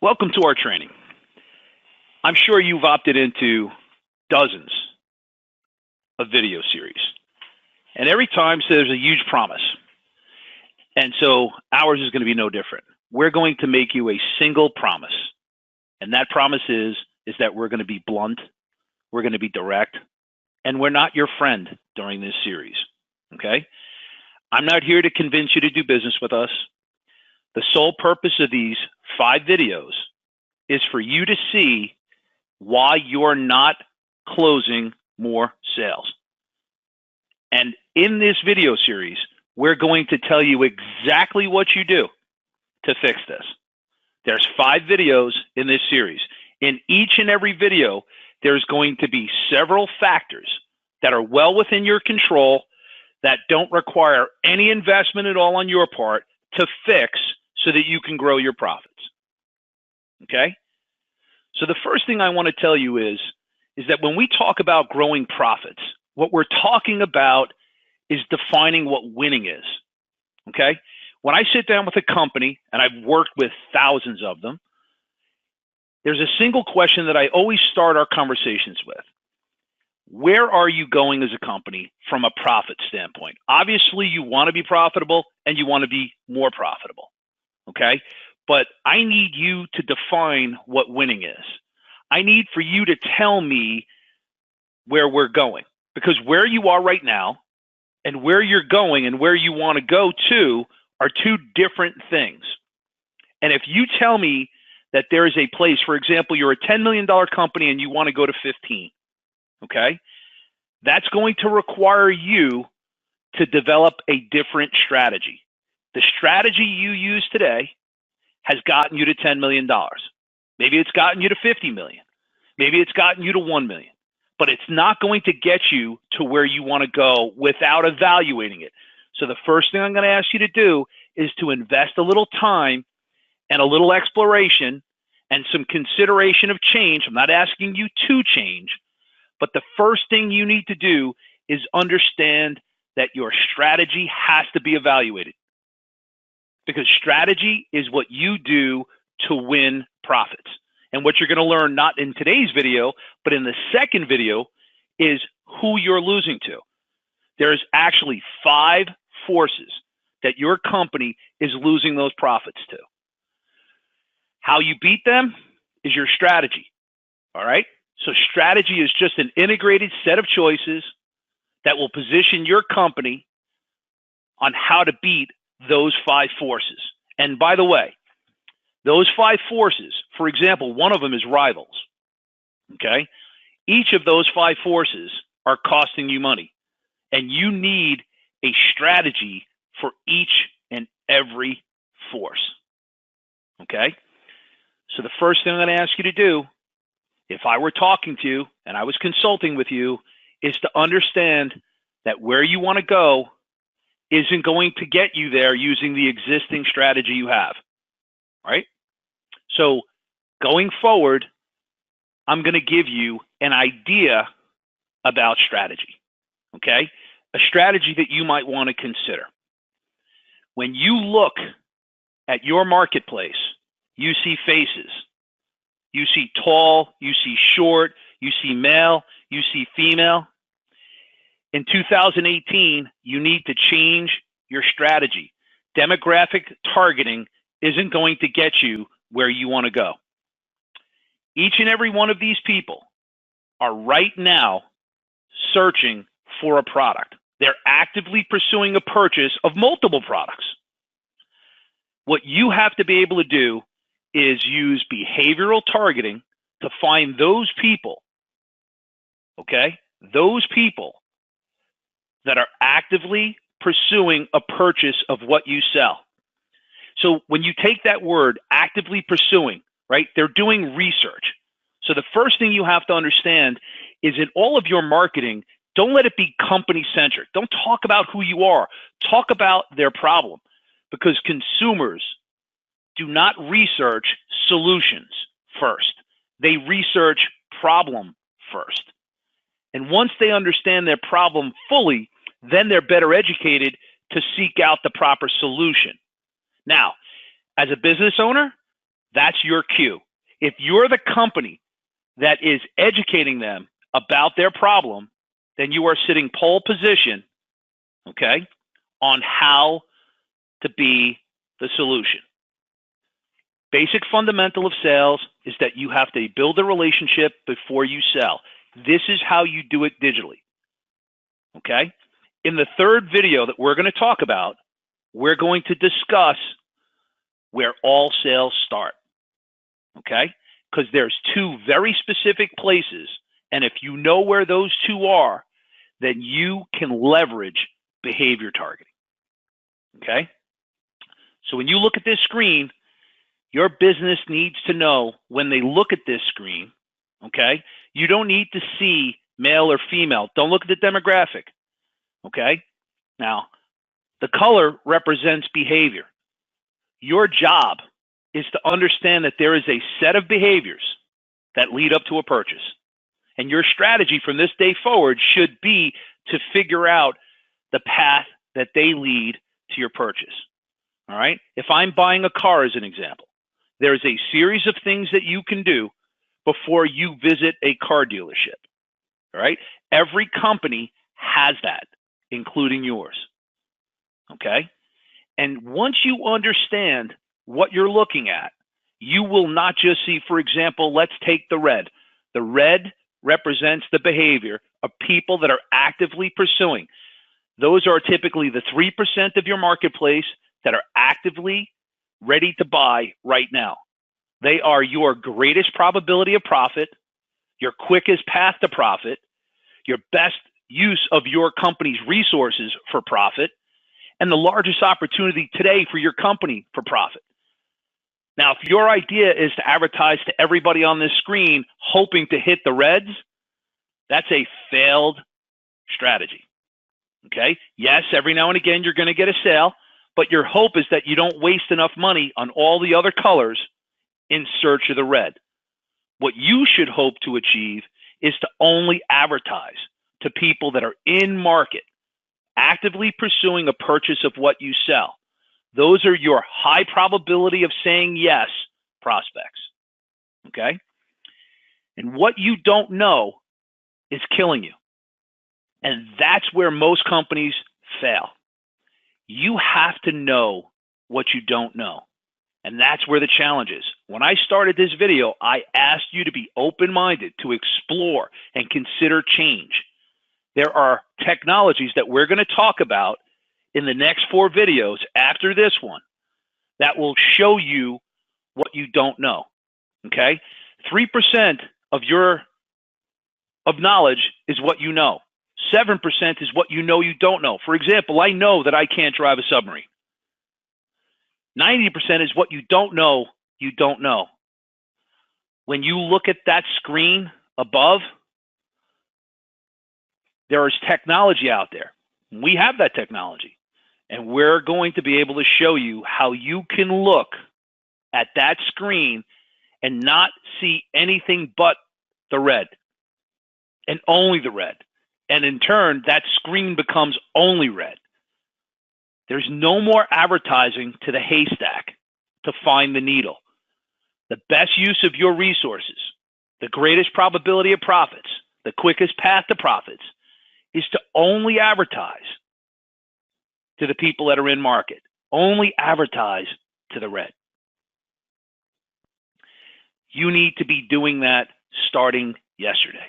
Welcome to our training. I'm sure you've opted into dozens of video series, and every time there's a huge promise. And so ours is going to be no different. We're going to make you a single promise, and that promise is that we're going to be blunt, we're going to be direct, and we're not your friend during this series, okay? I'm not here to convince you to do business with us. The sole purpose of these 5 videos is for you to see why you're not closing more sales. And in this video series, we're going to tell you exactly what you do to fix this. There's 5 videos in this series. In each and every video, there's going to be several factors that are well within your control that don't require any investment at all on your part to fix so that you can grow your profits. Okay? So the first thing I want to tell you is that when we talk about growing profits, what we're talking about is defining what winning is. Okay? When I sit down with a company, and I've worked with thousands of them, there's a single question that I always start our conversations with. Where are you going as a company from a profit standpoint? Obviously, you want to be profitable and you want to be more profitable. Okay? But I need you to define what winning is. I need for you to tell me where we're going, because where you are right now and where you're going and where you want to go to are 2 different things. And if you tell me that there is a place, for example, you're a $10 million company and you want to go to 15, okay? That's going to require you to develop a different strategy. The strategy you use today has gotten you to $10 million. Maybe it's gotten you to 50 million. Maybe it's gotten you to 1 million. But it's not going to get you to where you want to go without evaluating it. So the first thing I'm going to ask you to do is to invest a little time and a little exploration and some consideration of change. I'm not asking you to change, but the first thing you need to do is understand that your strategy has to be evaluated. Because strategy is what you do to win profits. And what you're going to learn, not in today's video, but in the second video, is who you're losing to. There's actually 5 forces that your company is losing those profits to. How you beat them is your strategy. All right? So strategy is just an integrated set of choices that will position your company on how to beat those 5 forces. And by the way, those 5 forces, for example, one of them is rivals. Okay? Each of those 5 forces are costing you money. And you need a strategy for each and every force. Okay? So the first thing I'm going to ask you to do, if I were talking to you and I was consulting with you, is to understand that where you want to go isn't going to get you there using the existing strategy you have, right? So going forward, I'm going to give you an idea about strategy, okay? A strategy that you might want to consider. When you look at your marketplace, you see faces. You see tall, you see short, you see male, you see female. In 2018, you need to change your strategy. Demographic targeting isn't going to get you where you want to go. Each and every one of these people are right now searching for a product. They're actively pursuing a purchase of multiple products. What you have to be able to do is use behavioral targeting to find those people, okay? Those people that are actively pursuing a purchase of what you sell. So when you take that word, actively pursuing, right, they're doing research. So the first thing you have to understand is in all of your marketing, don't let it be company-centric. Don't talk about who you are. Talk about their problem, because consumers do not research solutions first. They research problem first. And once they understand their problem fully, then they're better educated to seek out the proper solution. Now, as a business owner, That's your cue. If you're the company that is educating them about their problem, then you are sitting pole position, okay, on how to be the solution. Basic fundamental of sales is that you have to build a relationship before you sell. This is how you do it digitally, okay? In the third video that we're going to talk about, we're going to discuss where all sales start, okay? Because there's two very specific places, and if you know where those two are, then you can leverage behavior targeting, okay? So when you look at this screen, your business needs to know when they look at this screen, okay? You don't need to see male or female. Don't look at the demographic, okay? Now, the color represents behavior. Your job is to understand that there is a set of behaviors that lead up to a purchase. And your strategy from this day forward should be to figure out the path that they lead to your purchase. All right? If I'm buying a car as an example, there's a series of things that you can do before you visit a car dealership. All right? Every company has that, including yours. Okay? And once you understand what you're looking at, you will not just see, for example, let's take the red. The red represents the behavior of people that are actively pursuing. Those are typically the 3% of your marketplace that are actively ready to buy right now. They are your greatest probability of profit, your quickest path to profit, your best use of your company's resources for profit, and the largest opportunity today for your company for profit. Now, if your idea is to advertise to everybody on this screen hoping to hit the reds, that's a failed strategy. Okay? Yes, every now and again you're going to get a sale, but your hope is that you don't waste enough money on all the other colors in search of the red. What you should hope to achieve is to only advertise to people that are in market, actively pursuing a purchase of what you sell. Those are your high probability of saying yes prospects, okay? And what you don't know is killing you. And that's where most companies fail. You have to know what you don't know. And that's where the challenge is. When I started this video, I asked you to be open-minded, to explore and consider change. There are technologies that we're going to talk about in the next 4 videos after this one that will show you what you don't know, okay? 3% of knowledge is what you know. 7% is what you know you don't know. For example, I know that I can't drive a submarine. 90% is what you don't know you don't know. When you look at that screen above, there is technology out there. We have that technology. And we're going to be able to show you how you can look at that screen and not see anything but the red and only the red. And in turn, that screen becomes only red. There's no more advertising to the haystack to find the needle. The best use of your resources, the greatest probability of profits, the quickest path to profits is to only advertise to the people that are in market. Only advertise to the red. You need to be doing that starting yesterday.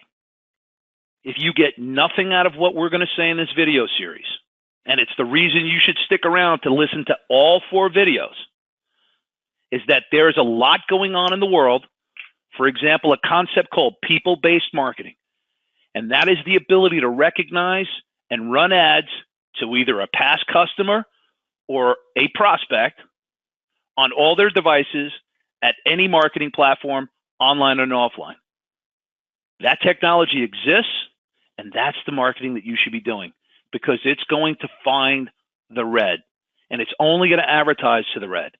If you get nothing out of what we're going to say in this video series, and it's the reason you should stick around to listen to all 4 videos, is that there's a lot going on in the world. For example, a concept called people-based marketing. And that is the ability to recognize and run ads to either a past customer or a prospect on all their devices at any marketing platform, online and offline. That technology exists, and that's the marketing that you should be doing, because it's going to find the red, and it's only going to advertise to the red.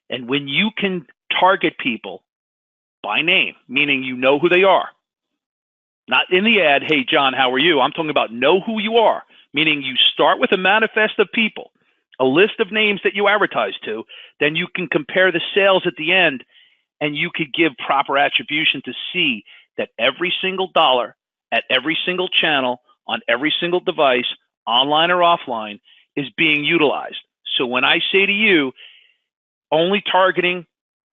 And when you can target people by name, meaning you know who they are, not in the ad, hey, John, how are you? I'm talking about know who you are, meaning you start with a manifest of people, a list of names that you advertise to, then you can compare the sales at the end and you could give proper attribution to see that every single dollar at every single channel on every single device, online or offline, is being utilized. So when I say to you, only targeting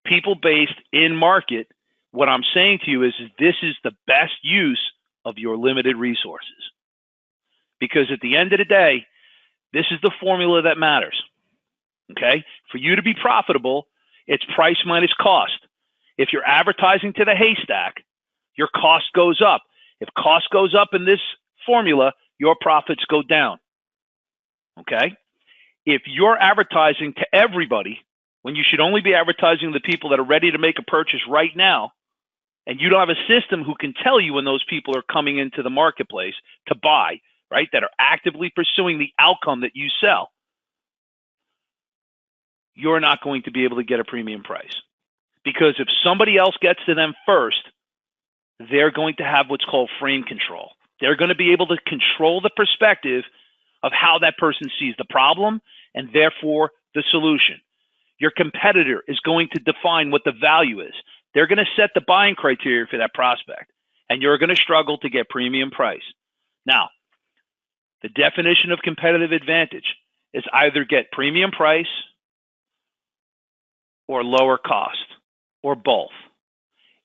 people based in market, what I'm saying to you is this is the best use of your limited resources. Because at the end of the day, this is the formula that matters. Okay? For you to be profitable, it's price minus cost. If you're advertising to the haystack, your cost goes up. If cost goes up in this formula, your profits go down. Okay? If you're advertising to everybody, when you should only be advertising to the people that are ready to make a purchase right now, and you don't have a system who can tell you when those people are coming into the marketplace to buy, right, that are actively pursuing the outcome that you sell, you're not going to be able to get a premium price. Because if somebody else gets to them first, they're going to have what's called frame control. They're going to be able to control the perspective of how that person sees the problem and therefore the solution. Your competitor is going to define what the value is. They're going to set the buying criteria for that prospect, and you're going to struggle to get premium price. Now, the definition of competitive advantage is either get premium price or lower cost, or both.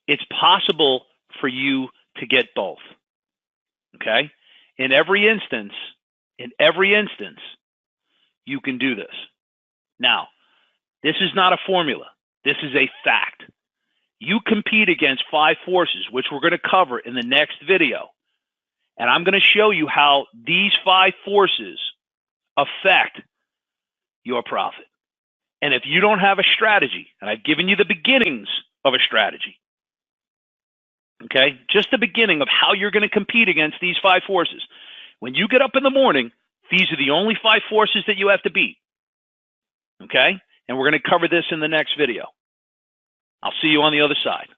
It's possible for you to get both. Okay? In every instance, you can do this. Now, this is not a formula. This is a fact. You compete against 5 forces, which we're going to cover in the next video. And I'm going to show you how these 5 forces affect your profit. And if you don't have a strategy, and I've given you the beginnings of a strategy, okay, just the beginning of how you're going to compete against these 5 forces. When you get up in the morning, these are the only 5 forces that you have to beat, okay? And we're going to cover this in the next video. I'll see you on the other side.